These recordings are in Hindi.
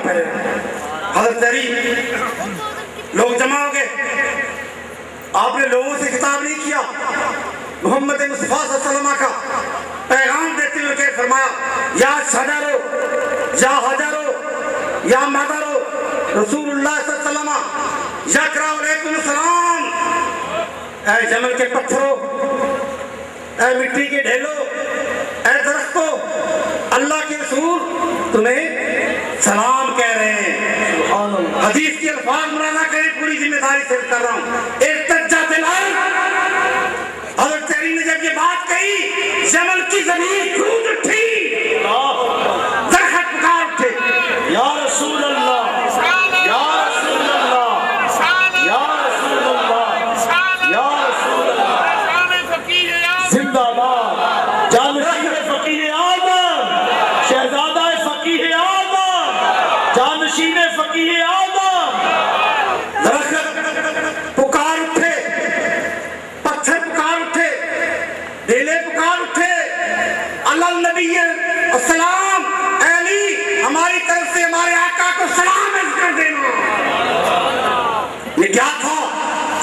पहले हजरत अली लोग जमा हो गए, आपने लोगों से खिताब नहीं किया, मोहम्मद मुस्तफा सल्लल्लाहु अलैहि वसल्लम का पैगाम देते हुए क्या फरमाया, या शजरो या हजरो या मदरो रसूलुल्लाह सल्लल्लाहु अलैहि वसल्लम यकरा अलैकुम सलाम। ऐ जमल के पत्थरों, ऐ मिट्टी के ढेलों, ऐ दरख्तों, अल्लाह के रसूल तुम्हें सलाम कह रहे हैं। हदीस के अल्फाज मुरादा करें, पूरी जिम्मेदारी से कर रहा हूँ। एक तज्जा दिलाल हज़रत अली ने जब ये बात कही, जमल की जमीन गूंज उठी, दरख्त पुकार उठे, या रसूल अल्लाह, या रसूल अल्लाह, या रसूल अल्लाह, या रसूल अल्लाह, जिंदाबाद जानशीन फकीह आज़म, शहजादा फकीह आज़म, जानशीन फकीह आज़म। दरख्त पुकार उठे, पत्थर पुकार उठे, ढेले पुकार उठे, अल्लाह नबी अस्सलाम, अली हमारी तरफ से हमारे आका को सलाम कर देना। ये क्या था?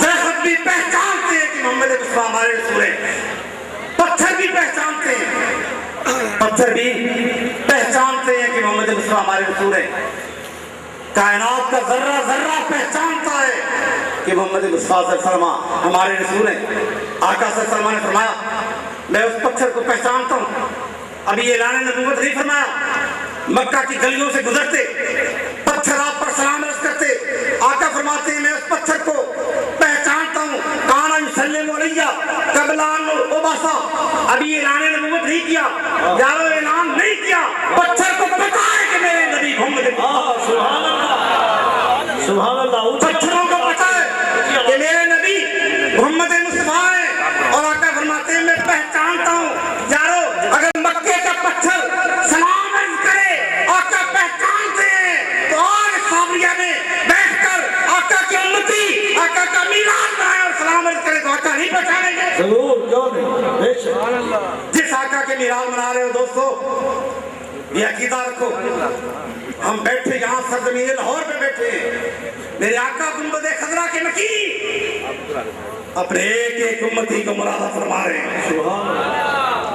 दरख्त भी पहचानते हैं कि मोहम्मद मुस्तफा हमारे रसूल हैं, पत्थर भी पहचानते हैं, पत्थर भी पहचानते हैं कि मोहम्मद मुस्तफा हमारे रसूल हैं। कायनात का जर्रा जर्रा पहचानता है कि मोहम्मद मुस्तफा सल्लल्लाहु अलैहि वसल्लम हमारे रसूल हैं। आका सल्लल्लाहु अलैहि वसल्लम ने फरमाया, मैं उस पत्थर को पहचानता हूँ। अभी ऐलान नबूवत नहीं फरमाया, मक्का की गलियों से गुजरते पत्थर आप पर सलाम अर्ज करते, आका फरमाते हैं मैं उस पत्थर को पहचानता हूँ। काना युसल्लिमु अलैया क़ब्ला अन उबअसा। अभी ऐलान नबूवत नहीं किया, यारो ऐलान नहीं किया, पत्थर को पता है कि मेरे नबी मोहम्मद, सुभान अल्लाह, सुभान अल्लाह, पत्थरों को पता है कि मेरे नबी मोहम्मद मुस्तफा है। और आका फरमाते हैं मैं पहचानता हूँ। यारो अगर मक्के का पत्थर सलाम अर्ज करे, आका पहचानते हैं, तो आज साबरिया में बैठकर आका की उम्मती आका का मीलाद मनाए और सलाम अर्ज करे, तो आका नहीं पहचानेंगे? जरूर, क्यों नहीं। जिस आका के मीलाद मना रहे हो दोस्तों, ये अकीदा रखो। हम बैठे यहाँ सरजमीन लाहौर पे बैठे हैं, मेरे आका गुंबद खजरा के नकी अपने एक एक उम्मती को मुलाजा फरमा रहे हैं,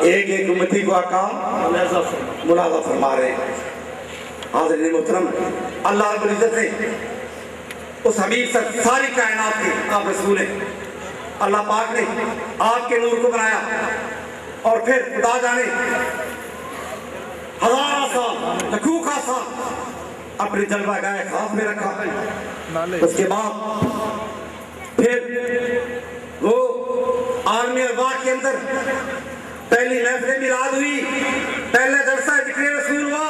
एक एक उम्मती को आका मुलाजा फरमा रहे हैं। हाज़रीन मोहतरम, अल्लाह रब्बुल इज़्ज़त ने उस हबीब से सारी कायनात के आप रसूल हैं। अल्लाह पाक ने आपके नूर को बनाया और फिर खुदा जाने हज़ार साल लखों का साल अपनी जलवा गाय खास में रखा। उसके बाद फिर वो आलमी अरवा के अंदर पहली महफिल मिलाद हुई, पहला जलसा जिक्र रसूल हुआ,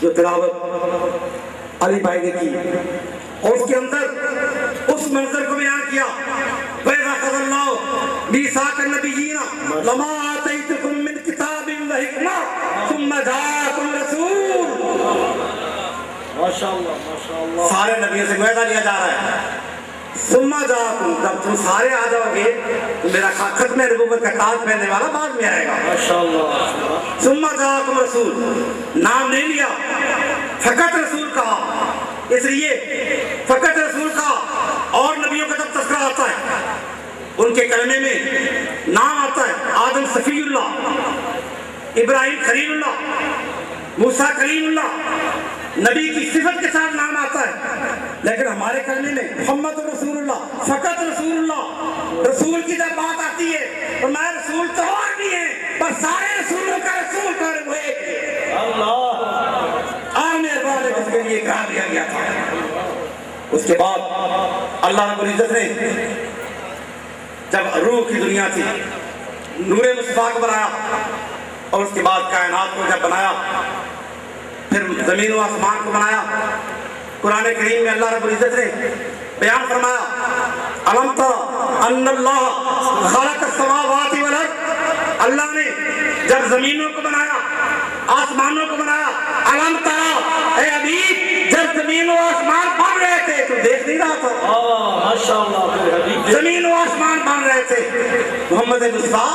जो तिलावत अली भाई ने की, और उसके अंदर उस मंजर को बयान किया, वैज़ा ख़ज़ल्लाहु बीसाकन नबिय्यीना लमा आतैतुकुम मिन किताबिन व हिकमा सुम्मा जाअकुम रसूल। माशाअल्लाह, माशाअल्लाह, सारे नबियों से वादा लिया जा रहा है, सुम्मा जाअकुम, जब तुम सारे आ जाओगे तो मेरा खत्म नबूवत का ताज पहनने वाला बाद में आएगा। माशाअल्लाह, सुम्मा जाअकुम रसूल, नाम नहीं लिया, फकत रसूल कहा, इसलिए फकत रसूल का। और नबियों का जब तज़किरा आता है, उनके कलमे में नाम आता है आदम सफीउल्लाह, इब्राहिम खलीलुल्लाह, मूसा कलीमुल्लाह, नबी की सिफत के साथ नाम आता है। लेकिन हमारे कलमे में मोहम्मद रसूलुल्लाह, फकत रसूलुल्लाह, रसूल की जब बात आती है तो मैं रसूल तो और भी है, पर सारे रसूलों का रसूल कर वो एक है। अल्लाह आने वाले उसके लिए कहा दिया गया था। उसके बाद अल्लाह रब्बुल इज़्ज़त ने जब रूह की दुनिया थी, नूरे मुस्तफा को बनाया, और उसके बाद कायनात को जब बनाया, फिर जमीन व आसमान को बनाया। कुरान करीम में अल्लाह रब्बुल इज़्ज़त ने बयान फरमाया, अलम तरा अन्नल्लाह खलक़ अस्समावाति वल अर्द, अल्लाह ने जब जमीनों को बनाया, आसमानों को बनाया, अलम तरा, ए हबीब, जब जमीन और आसमान बन रहे थे तो देख नहीं रहा था? माशाअल्लाह, जमीन और आसमान बन रहे थे, मोहम्मद मुस्तफा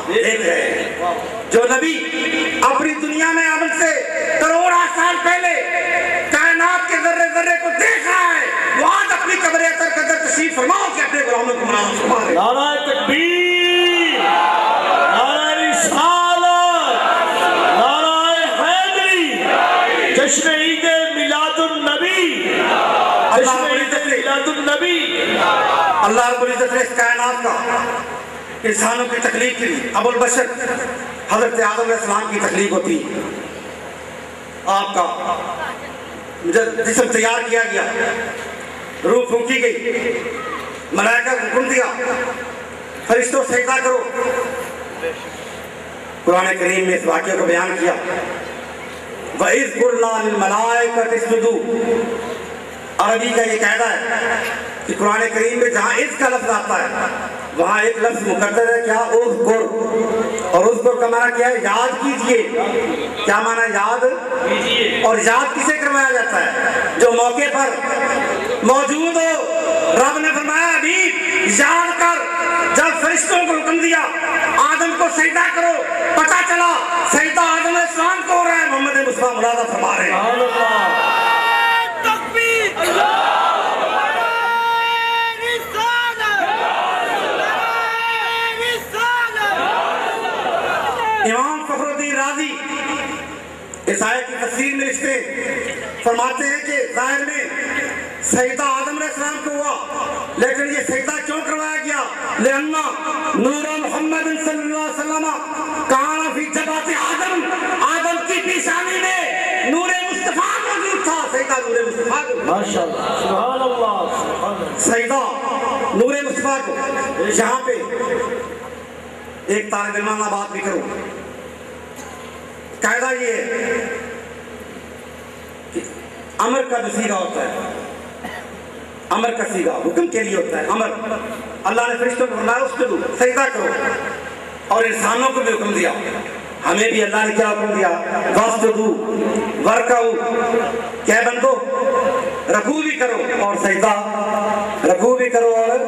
देख रहे हैं। जो नबी अपनी दुनिया में अमल से करोड़ों साल पहले जश्न ईद मिलादुन नबी, अल्लाह रब्बुल इज्जत ने मिलादुन नबी, अल्लाह रब्बुल इज्जत ने इस कायनात का इंसानों की तकलीफ की अबुल बशर हजरत आदम अलैहिस्सलाम की तकलीफ होती। आपका जिस्म तैयार किया गया, रूह फूंकी गई, मलाइका को हुक्म दिया फरिश्तों सजदा करो। कुरान करीम में इस वाक़े को बयान किया, वइज़ क़ुलना लिल मलाइकति इसजुदू। अरबी का ये कायदा है कि कुरान करीम में जहाँ इज़ का लफ्ज़ आता है वहाँ एक लफ्ज़ मुक़द्दर है, क्या उज़्कुर, और उज़्कुर का माना क्या है, याद कीजिए। क्या माना याद कीजिए, और याद किसे करवाया जाता है, जो मौके पर मौजूद हो। रब ने फरमाया अभी याद कर, जब फरिश्तों को हुक्म दिया आदम को सजदा करो, पता चला सजदा आदम अलैहिस्सलाम को हो रहा है। मोहम्मद मुस्तफा मुलादा फरमा रहे हैं इमाम फखरुद्दीन राज़ी इस आयत की तफसीर में लिखते फरमाते हैं कि ज़ाहिर में सजदा आदम अलैहिस्सलाम को हुआ, लेकिन ये सजदा क्यों करवाया गया, लिअन्ना नूर मोहम्मद सल्लल्लाहु अलैहि वसल्लम काना फी जबात आदम, आदम की पेशानी में नूर मुस्तफा मौजूद था। सजदा नूर मुस्तफा को, माशाअल्लाह, सुभान अल्लाह, सजदा नूर मुस्तफा को। यहाँ पे एक तालिब इल्म बात भी करूं, कायदा ये है कि अमर का जो सीगा होता है, अमर का सीगा हुक्म के लिए होता है। अमर अल्लाह ने फरिश्तों को फरमाया उसको सजदा करो, और इंसानों को भी हुक्म दिया, हमें भी अल्लाह ने क्या हुक्म दिया, वस्जुदू वरकाऊ, क्या बंदो रकू भी करो और सजदा, रकू भी करो और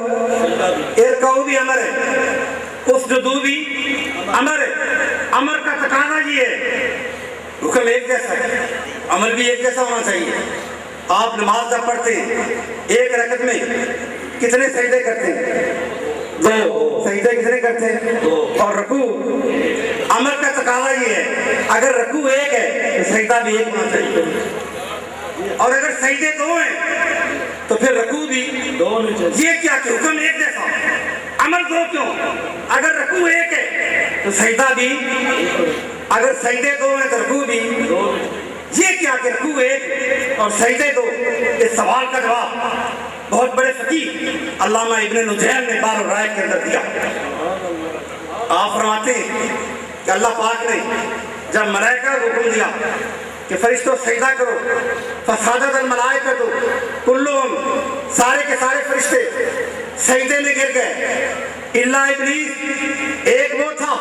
इरकाऊ भी अमर है, उसजुदू भी अमर है। अमर का तकाजा ये है, हुक्म एक जैसा है, अमल भी एक जैसा होना चाहिए। आप नमाज जब पढ़ते हैं एक रकत में कितने सजदे करते हैं, 2 सजदे कितने करते हैं, 2, और रकू। अमर का तकाजा ये है, अगर रकू एक है तो सजदा भी एक होना चाहिए, और अगर सजदे 2 हैं तो फिर रकू भी 2 होने चाहिए। ये क्या कि हुक्म एक जैसा, अमल 2 क्यों, अगर रकू एक है तो सजदा भी, अगर सजदे 2 हैं तो रकू भी 2। ये क्या कि रकू एक और सजदे 2। इस सवाल का जवाब बहुत बड़े फकीह अल्लामा इब्न नुजैम ने बार राय के अंदर दिया। आप फरमाते हैं कि अल्लाह पाक ने जब मलाइका को हुक्म दिया कि फरिश्तों सजदा करो, फसादतल मलाइकतु कुल्लुहुम, सारे के सारे फरिश्ते सजदे में गिर गए, इल्ला इब्लीस, एक वो था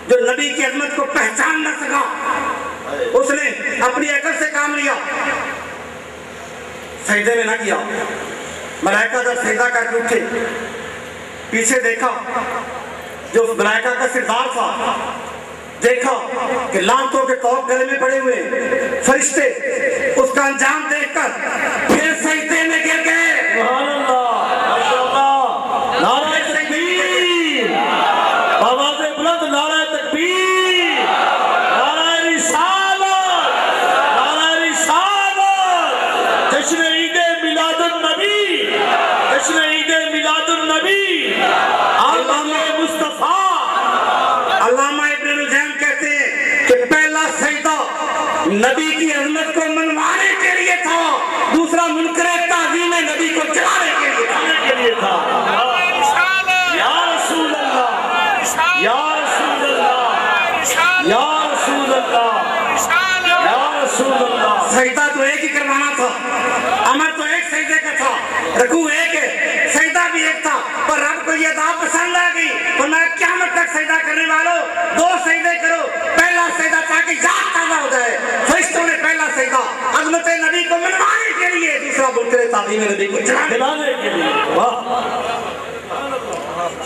जो नबी की अज़मत को पहचान न सका, उसने अपनी अकल से काम लिया, सजदे में ना किया। मलाइका जब सजदा करके उठे, पीछे देखा, जो मलाइका का सिरदार था, देखा कि लांतों के तौर गले में पड़े हुए फरिश्ते, उसका अंजाम देखकर फिर सजदे में गिर गए। सुभान अल्लाह, माशाअल्लाह, नारे तकबीर, आवाज़े बुलंद नारे तकबीर, नारे रिसालत, नारे रिसालत, जश्न ईद मिलादुन नबी, जश्न ईद मिलादुन नबी, अल्लामा मुस्तफा। अल्लामा इब्न नुजैम कहते हैं कि पहला सजदा नबी की अज़मत को मनवाने के लिए था, दूसरा मुनकर ताज़ीम नबी को चलाने के लिए था। या रसूल अल्लाह, या रसूल अल्लाह, या रसूल अल्लाह, या रसूल अल्लाह। सजदा तो एक ही करवाना था, अमर तो एक सजदे का था, रकू एक है, सजदा भी एक था, पर रब को ये दाव पसंद आ गई, तो मैं क़यामत तक सजदा करने वालों 2 सजदे करो। पहला सजदा ताकि याद ताज़ा हो जाए, फरिश्तों ने पहला सजदा अज़मत नबी को मनवाने के लिए, दूसरा मुनकर ताज़ीम नबी को चलाने के लिए। वाह,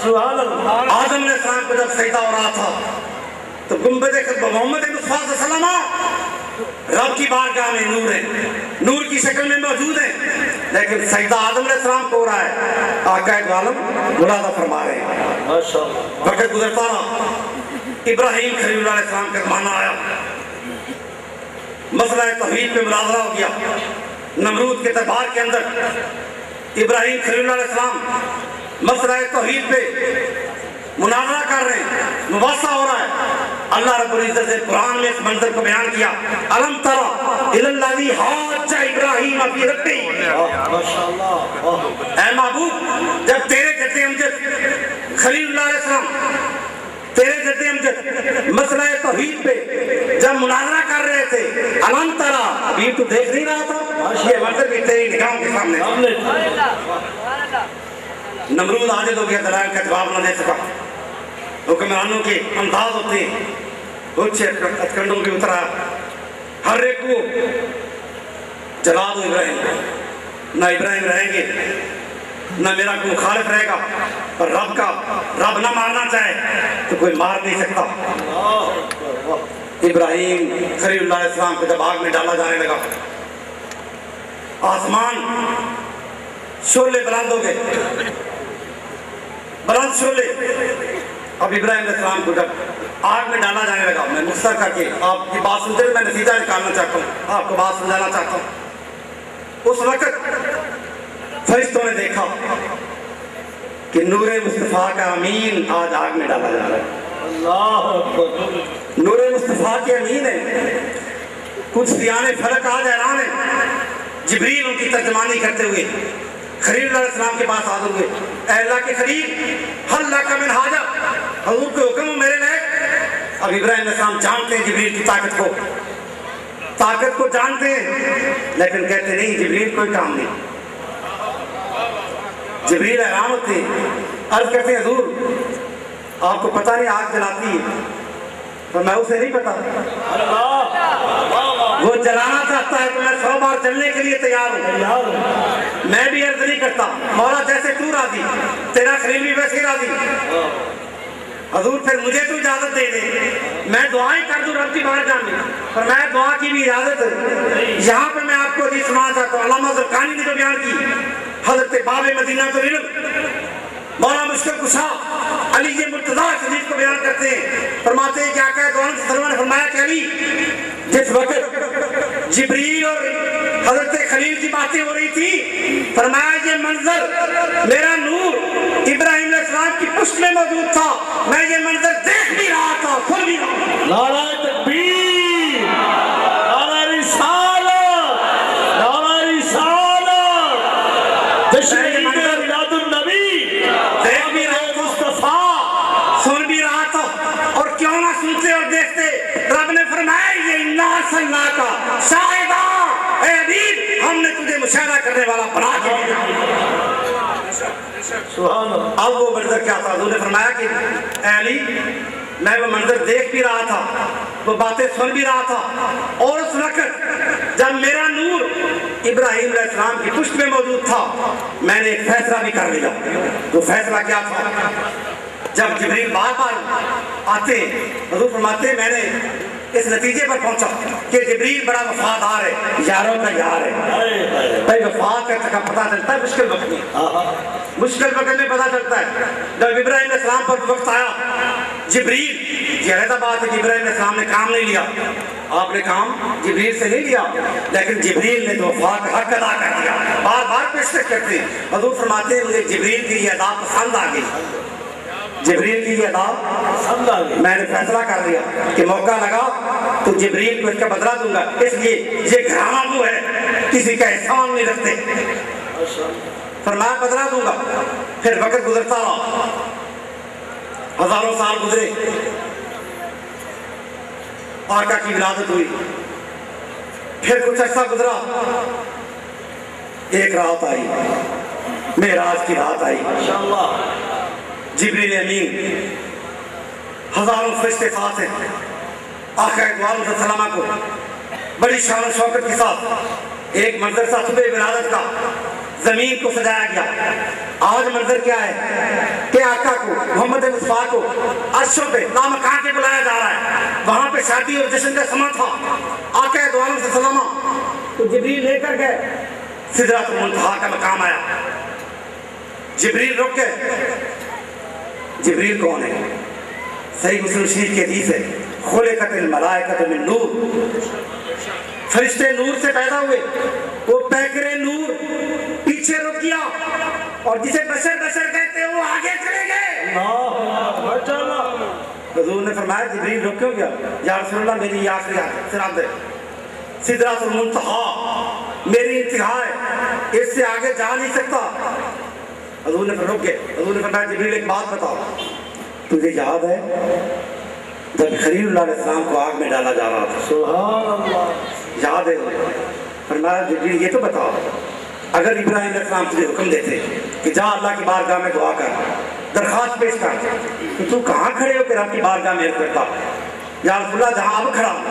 सुभान अल्लाह। आदम अलैहिस्सलाम को जब सजदा हो रहा था तो गुंबद मोहम्मद मुस्तफा सल्लल्लाहु अलैहि वसल्लम रब की बारगाह में नूर है, नूर की शक्ल में मौजूद है, लेकिन सजदा आदम अलैहिस्सलाम को हो रहा है, आका दो आलम मुलादा फरमा रहे हैं। माशाअल्लाह, वक्त गुजरता रहा, इब्राहीम खलीलुल्लाह अलैहिस्सलाम का ज़माना आया, मसला तौहीद पे मुनाज़रा हो गया। नमरूद के दरबार के अंदर इब्राहीम खलीलुल्लाह मसला तौहीद पे मुनाज़रा कर रहे हैं, मुबासा हो रहा है। अल्लाह रब्बुल इज़्ज़त ने कुरान में इस मंजर को बयान किया, अलम तरा इलल्लज़ी हाज्जा इब्राहीम फी रब्बिही। ऐ महबूब, जब तेरे जद्दे अमजद खलीलुल्लाह तेरे जद्दे अमजद मसला तौहीद पे जब मुनाज़रा कर रहे थे, अलम तरा, अभी तू देख नहीं रहा था? ये मंजर भी तेरी निगाहों के सामने। नमरूद आजिज़ हो गया, दलाइल का जवाब न दे सका। हुक्मरानों के अंदाज होते हैं, कुछ हथकंडों पे उतरा, हर एक को जला दो इब्राहिम, ना इब्राहिम रहेंगे ना मेरा कोई मुखालिफ रहेगा, पर रब ना मारना चाहे तो कोई मार नहीं सकता। इब्राहिम खलीलुल्लाह इस्लाम को जब आग में डाला जाने लगा, आसमान शोले बुलंद हो गए, बुलंद शोले। अब इब्राहिम अलैहिस्सलाम को जब आग में डाला जाने लगा, मैं मुख्तर करके आपकी बात सुनते हुए मैं नतीजा निकालना चाहता हूँ, आपको बात समझाना चाहता हूँ। उस वक्त फरिश्तों ने देखा कि नूरे मुस्तफ़ा का अमीन आज आग में डाला जा रहा है। अल्लाह, नूरे मुस्तफ़ा के अमीन है। कुछ सियाने फलक आज हैरान है। जिब्रील उनकी तर्जमानी करते हुए खलीलुल्लाह के पास हाजिर हुए, अल्लाह के खलील हल्ला का मिन हाजा, हुजूर के हुक्म मेरे लायक। अब इब्राहिम अलैहिस्सलाम जानते हैं जिब्रील की ताकत को जानते हैं, लेकिन कहते नहीं जिब्रील कोई काम नहीं। जिब्रील हैरान होते हैं, अर्ज कहते हैं हुजूर आपको पता नहीं आग जलाती है, तो मैं उसे नहीं पता। वो जलाना चाहता है तो मैं 100 बार जलने के लिए तैयार हूँ। मैं भी अर्ज नहीं करता, मौला जैसे तू राजी, तेरा खलील भी वैसे राजी। हजूर फिर मुझे तो इजाजत दे दे, मैं दुआएं कर दूं रब की बारगाह में, पर मैं दुआ की भी इजाजत यहाँ पे मैं आपको हदीस सुनाना चाहता हूँ। अल्लामा ज़रक़ानी ने जो बयान की, हजरत बाबे मदीना तो मौला मुश्किल कुशा अली ये मुर्तज़ा शरीफ को बयान करते हैं, फरमाते हैं कि आका दो आलम सल्लल्लाहु अलैहि वसल्लम ने फरमाया कि अली, जिस वक्त जिब्रील और हजरत खलील की बातें हो रही थी, फरमाया ये मंजर मेरा नूर इब्राहीम अलैहिस्सलाम की पुष्ट में मौजूद था, मैं ये मंजर देख भी रहा था, सुन भी रहा था। नारा तकबीर, नारा रिसालत, नारा रिसालत। शहीद मिलादुन नबी देख भी रहा, मुस्तफा सुन भी रहा था, और क्यों ना सुनते और देखते, रब ने फरमाया ये इन्ना सन्ना का शाहिदा, ए हबीब हमने तुझे मुशाहिदा करने वाला बना दिया। अब वो मंजर क्या था? उन्होंने फरमाया कि अली मैं वो मंजर देख भी रहा था, वो बातें सुन भी रहा था, और उस वक्त जब मेरा नूर इब्राहीम अलैहिस्सलाम की पुष्ट में मौजूद था, मैंने एक फैसला भी कर लिया। तो फैसला क्या था? जब जिब्रील बार बार आते, हुजूर फरमाते मैंने इस नतीजे पर पहुंचा कि जिब्रील बड़ा वफादार है, यारों का यार है। भाई वफा का पता चलता है मुश्किल वक्त में, मुश्किल वक्त में पता चलता है। जब इब्राहीम अलैहिस्सलाम पर वक्त आया, जिब्रील, ये अलग बात है कि इब्राहीम अलैहिस्सलाम ने काम नहीं लिया, आपने काम जिब्रील से नहीं लिया, लेकिन जिब्रील ने तो वफा का हक अदा कर दिया। बार बार पेशकश करते हैं। हुजूर फरमाते हैं मुझे जिब्रील की ये अदा पसंद आ गई, जिब्रील की ये अदा पसंद आ गई। मैंने फैसला कर लिया कि मौका लगा तो जिब्रील को इसका बदला दूंगा, इसलिए ये घराना वो है किसी का एहसान नहीं रखते, फरमाया बदला दूंगा। फिर वक्त गुजरता रहा, हजारों साल गुजरे, आका की विलादत हुई, फिर कुछ अर्सा गुजरा, एक रात आई, मेराज की रात आई। जिब्रील अमीन हजारों फरिश्ते साथ हैं, आका दो आलम सल्लल्लाहु अलैहि वसल्लम को बड़ी शान शौकत के साथ एक मंजर सा सुबह विलादत का जमीन को सजाया गया। आज मंजर क्या है कि आका को, मोहम्मद मुस्तफा को अर्शों पे नामकां के बुलाया जा रहा है। वहां पे शादी और जश्न का समा था। आका दो आलम सल्लल्लाहु अलैहि वसल्लम तो जिब्रील लेकर गए, सिदरतुल मुंतहा का मकाम आया, जिब्रील रुक गए। जिब्रील कौन है? सही मुस्लिम शरीफ की हदीस है, खुलिक़तिल मलाइकतु मिन नूर, फरिश्ते नूर से पैदा हुए, वो पैकरे नूर पीछे रुक गया और जिसे बशर बशर कहते हैं वो आगे चले गए। हुजूर ने फरमाया जिब्रील रुक क्यों गया? या रसूलल्लाह मेरी आखिरी सिरात है, सिदरातुल मुंतहा मेरी इंतहा है, इससे आगे जा नहीं सकता। हुजूर ने रुक गए। हुजूर ने फरमाया जिब्रील एक बात बताओ, तुझे याद है जब खलीलुल्लाह अलैहिस्सलाम को आग में डाला जा रहा था? सुभान अल्लाह। याद है? फरमाया जिब्रील ये तो बताओ, अगर इब्राहिम अलैहिस्सलाम तुझे हुक्म देते कि जा अल्लाह की बारगाह में दुआ कर, दरखास्त पेश कर, तो तू कहाँ खड़े होकर रब की बारगाह में अर्ज़ करता? या रसूलल्लाह जहाँ अब खड़ा हूँ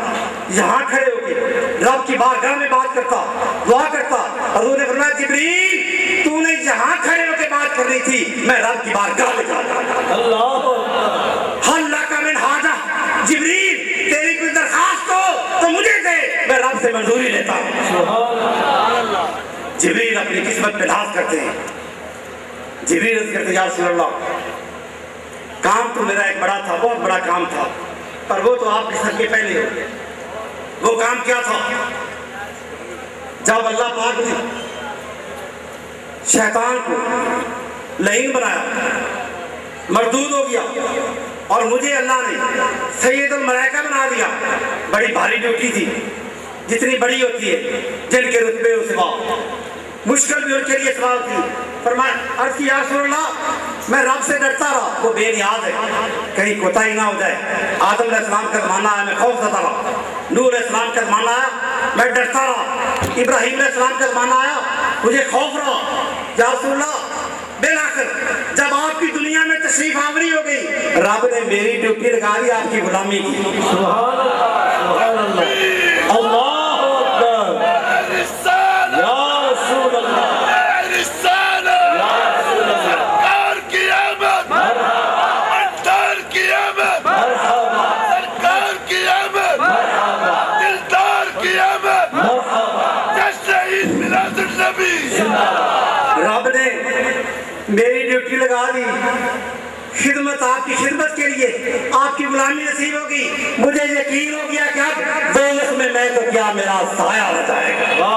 यहाँ खड़े होकर रब की बारगाह में बात करता, दुआ करता। हुजूर ने फरमाया जिब्रील तूने यहाँ खड़े होकर बात करनी थी, मैं रब की बारगाह में जाता। अल्लाह हल्ला का मिन हाजा, जिब्रील तेरी कोई दरखास्त हो तो मुझे दे, मैं रब से मंजूरी लेता हूँ। जिब्रील अपनी किस्मत पे नाज करते हैं। जिब्रील अर्ज़ करते या रसूलल्लाह काम तो मेरा एक बड़ा था, बहुत बड़ा काम था, पर वो तो आपके सर के पहले हो। वो काम क्या था? जब अल्लाह पाक ने शैतान को लईन बनाया, मरदूद हो गया, और मुझे अल्लाह ने सैयदुल मलाइका बना दिया। बड़ी भारी ड्यूटी थी, जितनी बड़ी होती है जिनके रुतबे उस मुश्किल भी उनके लिए सवाल थी। फरमाया अर्ज़ की या रसूलल्लाह मैं रब से डरता रहा, वो बेनियाज है, कहीं कोताही ना हो जाए। आदम अलैहिस्सलाम का ज़माना आया, मैं खौफज़दा रहा। नूह अलैहिस्सलाम का ज़माना आया, मैं डरता रहा। इब्राहीम अलैहिस्सलाम का ज़माना आया, मुझे खौफ रहा। या रसूलल्लाह बिलाखिर जब आपकी दुनिया में तशरीफ आवरी हो गई, रब ने मेरी ड्यूटी लगा दी आपकी गुलामी की। सुभान अल्लाह, सुभान अल्लाह, अल्लाहु अकबर। रब ने मेरी ड्यूटी लगा दी, खिदमत आपकी खिदमत के लिए, आपकी गुलामी नसीब होगी। मुझे यकीन हो गया कि अब दोज़ख में मैं तो क्या मेरा साया हो जाएगा।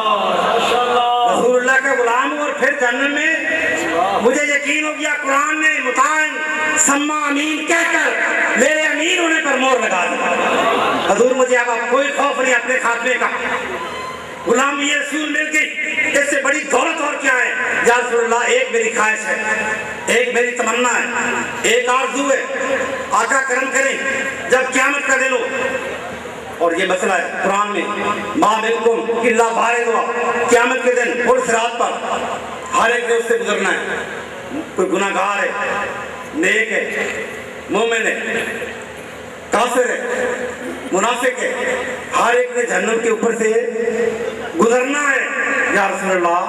रसूलुल्लाह का गुलाम हूं और फिर जन्नत में मुझे यकीन हो गया। कुरान ने मुताइन सम्मा अमीन कहकर मेरे अमीन होने पर मोहर लगा दी। हुजूर मुझे अब कोई खौफ नहीं अपने खात्मे का, गुलामी ये रसूल मिल गई, इससे बड़ी दौलत और क्या है? या रसूलल्लाह एक मेरी ख्वाहिश है, एक मेरी तमन्ना है, एक आरज़ू है, आका करम करें जब क़यामत का दिन हो। और ये मसला है कुरान में, मा मिनकुम इल्ला वारिदुहा, क़यामत के दिन पुल सिरात पर हर एक ने उससे गुजरना है। कोई गुनाहगार है, नेक है, मोमिन है, काफिर है, मुनाफिक है, हर एक ने जहन्नम के ऊपर से गुजरना है। या रसूलल्लाह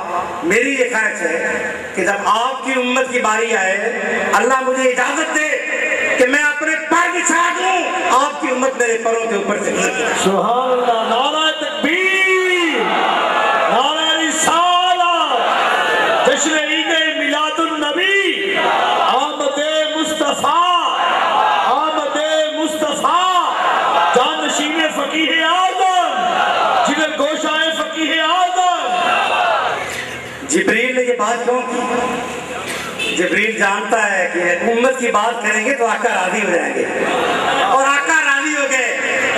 मेरी ये ख्वाहिश है कि जब आपकी उम्मत की बारी आए, अल्लाह मुझे इजाजत दे कि मैं अपने पैर बिछा दूं, आपकी उम्मत मेरे पैरों के ऊपर से गुजर जाए। सुभान अल्लाह, नारा तकबीर, नारा रिसालत, जश्न ईद मिलादुन नबी, आमद मुस्तफा, आमद मुस्तफा, जानशीन फकीह आदम, जिगर गोशाए फकीह आदम। जिब्रील ने ये बात क्यों की? जिब्रील जानता है कि उम्मत की बात करेंगे तो आका राजी हो जाएंगे, और आका राजी हो गए,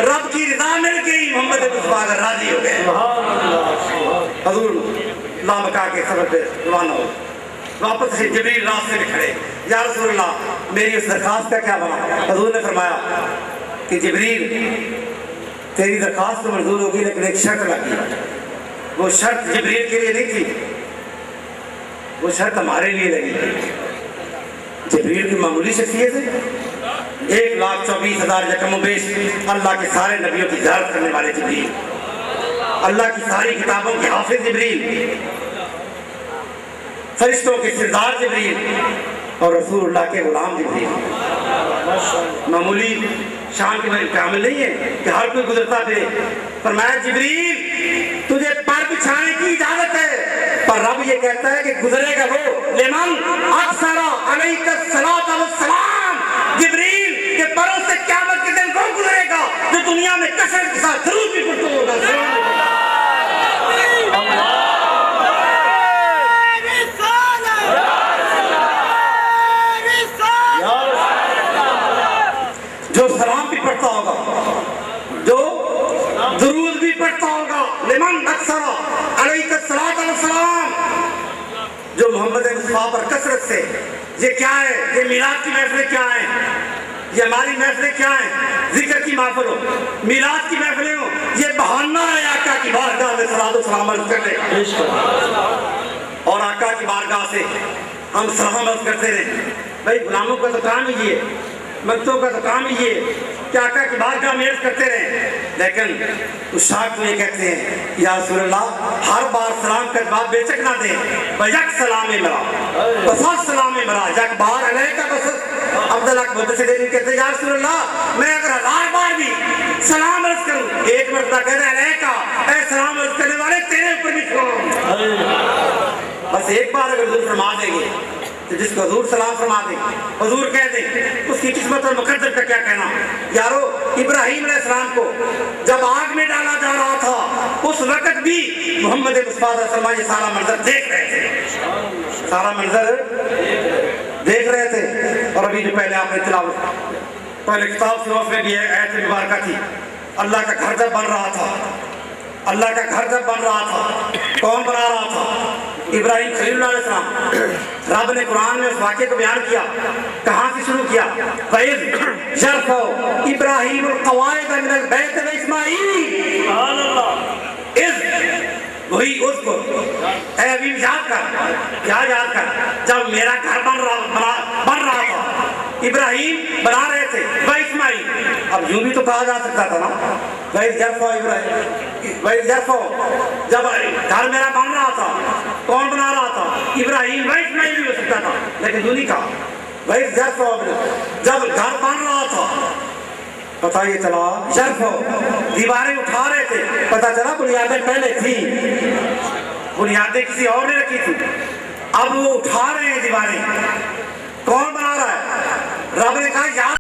रब की रिदा मिल गई, मोहम्मद मुस्तफा राजी हो गए। हुजूर लामका के सफर पे रवाना हो, वापस से जिब्रील रास्ते में खड़े। या रसूलल्लाह मेरी उस दरखास्त का क्या बना? हुजूर ने फरमाया कि जिब्रील तेरी दरखास्त तो मंजूर होगी, लेकिन एक शर्त लगी। वो शर्त जिब्रील के लिए नहीं थी, वो शर्त हमारे लिए लगी। जिब्रील की मामूली शख्सियत है, 1,24,000 यकमोबेश अल्लाह के सारे नबियों की ज़ियारत करने वाले जिब्रील, अल्लाह की सारी किताबों के हाफिज जिब्रील, फरिश्तों के सरदार जिब्रील और रसूलुल्लाह के गुलाम जिब्रील। मामूली शान के मेरे कामिल नहीं है कि हर कोई गुजरता फिरे। फरमाया जिब्रील तुझे पैर बिछाने की इजाजत है, पर रब ये कहता है कि गुजरेगा वो लिमन अक्सरा अलैका सलात व सलाम। जिब्रील के पैरों से क़यामत के दिन कौन गुजरेगा? जो दुनिया में कसरत के साथ जरूर भी गुजरता होगा। वहाँ पर कसरत से ये क्या है, ये मिलाद की महफिलें क्या हैं, ये हमारी महफिलें क्या हैं, जिक्र की महफिल हो, मिलाद की महफिलें हो, ये बहाना है आका की बारगाह में सलातो सलाम अर्ज़ करने का। और आका की बारगाह से हम सलाम अर्ज़ करते रहे। भाई गुलामों का तो काम ही ये, मक्तों का तो काम ही ये कि आका की बारगाह में अर्ज़ करते रहे। लेकिन उस शाख को ये कहते हैं या रसूल अल्लाह, हर बार सलाम का जवाब बेशक ना दें, बयक सलाम मरा बस सलाम मरा जक बार अलह का बस। अब्दुल्ला मुद्दसिर कहते हैं या रसूल अल्लाह, मैं अगर 1000 बार भी सलाम अर्ज़ करूं, एक मरतबा कह रहे अलह का, ऐ सलाम अर्ज़ करने वाले तेरे ऊपर भी सलाम। बस एक बार अगर हुजूर फरमा देंगे तो जिसको हुजूर सलाम फरमा दे, हुजूर कह दे, उसकी किस्मत और मुकद्दर का क्या कहना। यारो इब्राहीम अलैहिस्सलाम को जब आग में डाला जा रहा था, उस वक्त भी मोहम्मद मुस्तफा सल्लल्लाहु अलैहि वसल्लम ये सारा मंजर देख रहे थे, सारा मंजर देख रहे थे। और अभी जो पहले आपने तिलावत पहले किताब फिरोज में भी आयत मुबारका थी, अल्लाह का घर जब बन रहा था, अल्लाह का घर जब बन रहा था, कौन बना रहा था? इब्राहीम खलीलुल्लाह अलैहिस्सलाम। रब ने कुरान में उस वाक़े को बयान किया, कहाँ से शुरू किया? फ़इज़ यरफ़उ इब्राहीमुल क़वाइद मिनल बैत व इस्माईल। इज़ वही उसको अभी याद कर, क्या याद कर, जब मेरा घर बन रहा था, इब्राहीम बना रहे थे व इस्माईल। अब यूं भी तो कहा जा सकता था ना, फ़इज़ यरफ़उ इब्राहीम, फ़इज़ यरफ़उ, जब घर मेरा बन रहा था, कौन बना रहा था? इब्राहीम व इस्माईल भी हो सकता था, लेकिन यूं नहीं कहा। फ़इज़ यरफ़उ, जब घर बन रहा था, पता ये चला यरफ़उ, दीवारें उठा रहे थे, पता चला बुनियादें पहले थी, बुनियादें किसी और ने रखी थी, अब वो उठा रहे हैं दीवारें। कौन बना रहा है? रब ने कहा याद